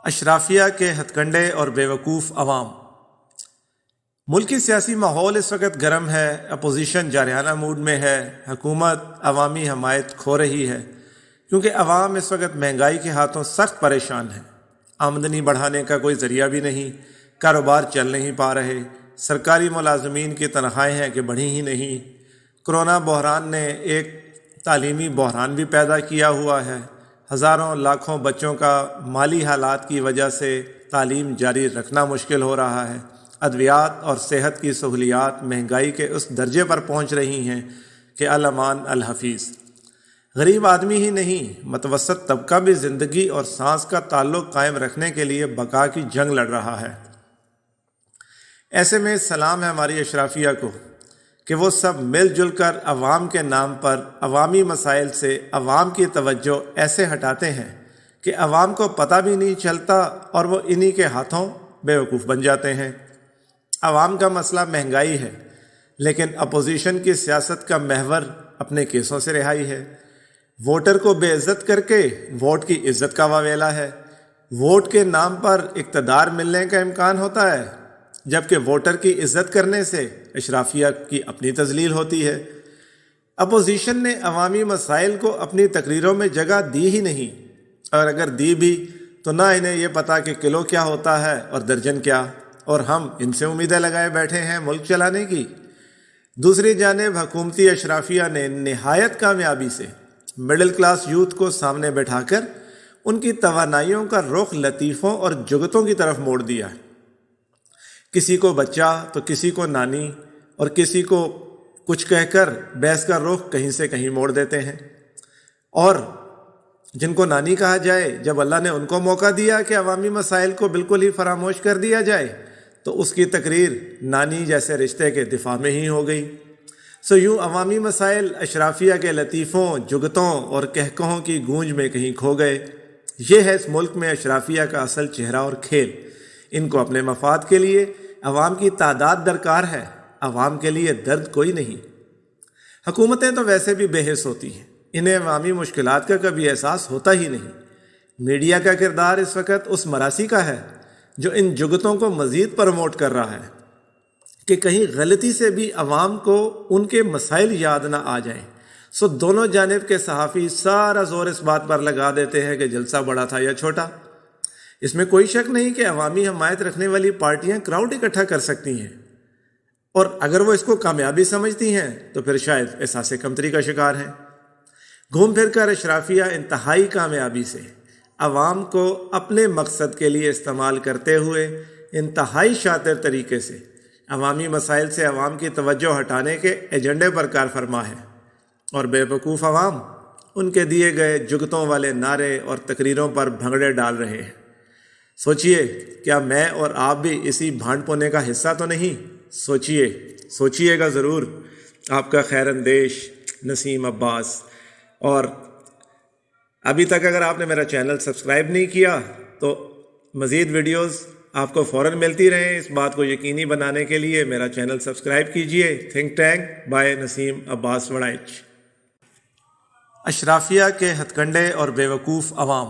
اشرافیہ کے ہتھکنڈے اور بیوقوف عوام۔ ملکی سیاسی ماحول اس وقت گرم ہے، اپوزیشن جارحانہ موڈ میں ہے، حکومت عوامی حمایت کھو رہی ہے کیونکہ عوام اس وقت مہنگائی کے ہاتھوں سخت پریشان ہے۔ آمدنی بڑھانے کا کوئی ذریعہ بھی نہیں، کاروبار چل نہیں پا رہے، سرکاری ملازمین کی تنخواہیں ہیں کہ بڑھی ہی نہیں۔ کرونا بحران نے ایک تعلیمی بحران بھی پیدا کیا ہوا ہے، ہزاروں لاکھوں بچوں کا مالی حالات کی وجہ سے تعلیم جاری رکھنا مشکل ہو رہا ہے۔ ادویات اور صحت کی سہولیات مہنگائی کے اس درجے پر پہنچ رہی ہیں کہ الامان الحفیظ۔ غریب آدمی ہی نہیں، متوسط طبقہ بھی زندگی اور سانس کا تعلق قائم رکھنے کے لیے بقا کی جنگ لڑ رہا ہے۔ ایسے میں سلام ہے ہماری اشرافیہ کو کہ وہ سب مل جل کر عوام کے نام پر عوامی مسائل سے عوام کی توجہ ایسے ہٹاتے ہیں کہ عوام کو پتہ بھی نہیں چلتا اور وہ انہی کے ہاتھوں بیوقوف بن جاتے ہیں۔ عوام کا مسئلہ مہنگائی ہے، لیکن اپوزیشن کی سیاست کا محور اپنے کیسوں سے رہائی ہے۔ ووٹر کو بے عزت کر کے ووٹ کی عزت کا واویلا ہے۔ ووٹ کے نام پر اقتدار ملنے کا امکان ہوتا ہے، جبکہ ووٹر کی عزت کرنے سے اشرافیہ کی اپنی تذلیل ہوتی ہے۔ اپوزیشن نے عوامی مسائل کو اپنی تقریروں میں جگہ دی ہی نہیں، اور اگر دی بھی تو نہ انہیں یہ پتا کہ کلو کیا ہوتا ہے اور درجن کیا، اور ہم ان سے امیدیں لگائے بیٹھے ہیں ملک چلانے کی۔ دوسری جانب حکومتی اشرافیہ نے نہایت کامیابی سے مڈل کلاس یوتھ کو سامنے بٹھا کر ان کی توانائیوں کا رخ لطیفوں اور جگتوں کی طرف موڑ دیا ہے۔ کسی کو بچہ تو کسی کو نانی، اور کسی کو کچھ کہہ کر بحث کا رخ کہیں سے کہیں موڑ دیتے ہیں۔ اور جن کو نانی کہا جائے، جب اللہ نے ان کو موقع دیا کہ عوامی مسائل کو بالکل ہی فراموش کر دیا جائے تو اس کی تقریر نانی جیسے رشتے کے دفاع میں ہی ہو گئی۔ یوں عوامی مسائل اشرافیہ کے لطیفوں، جگتوں اور کہکہوں کی گونج میں کہیں کھو گئے۔ یہ ہے اس ملک میں اشرافیہ کا اصل چہرہ اور کھیل۔ ان کو اپنے مفاد کے لیے عوام کی تعداد درکار ہے، عوام کے لیے درد کوئی نہیں۔ حکومتیں تو ویسے بھی بے حس ہوتی ہیں، انہیں عوامی مشکلات کا کبھی احساس ہوتا ہی نہیں۔ میڈیا کا کردار اس وقت اس مراسی کا ہے جو ان جگتوں کو مزید پروموٹ کر رہا ہے کہ کہیں غلطی سے بھی عوام کو ان کے مسائل یاد نہ آ جائیں۔ دونوں جانب کے صحافی سارا زور اس بات پر لگا دیتے ہیں کہ جلسہ بڑا تھا یا چھوٹا۔ اس میں کوئی شک نہیں کہ عوامی حمایت رکھنے والی پارٹیاں کراؤڈ اکٹھا کر سکتی ہیں، اور اگر وہ اس کو کامیابی سمجھتی ہیں تو پھر شاید احساس کمتری کا شکار ہیں۔ گھوم پھر کر اشرافیہ انتہائی کامیابی سے عوام کو اپنے مقصد کے لیے استعمال کرتے ہوئے انتہائی شاطر طریقے سے عوامی مسائل سے عوام کی توجہ ہٹانے کے ایجنڈے پر کار فرما ہے، اور بے وقوف عوام ان کے دیے گئے جگتوں والے نعرے اور تقریروں پر بھنگڑے ڈال رہے ہیں۔ سوچئے، کیا میں اور آپ بھی اسی بھانڈ پونے کا حصہ تو نہیں؟ سوچئے گا ضرور۔ آپ کا خیر اندیش نسیم عباس۔ اور ابھی تک اگر آپ نے میرا چینل سبسکرائب نہیں کیا تو مزید ویڈیوز آپ کو فوراً ملتی رہیں، اس بات کو یقینی بنانے کے لیے میرا چینل سبسکرائب کیجئے۔ تھنک ٹینک بائی نسیم عباس وڑائچ۔ اشرافیہ کے ہتھکنڈے اور بیوقوف عوام۔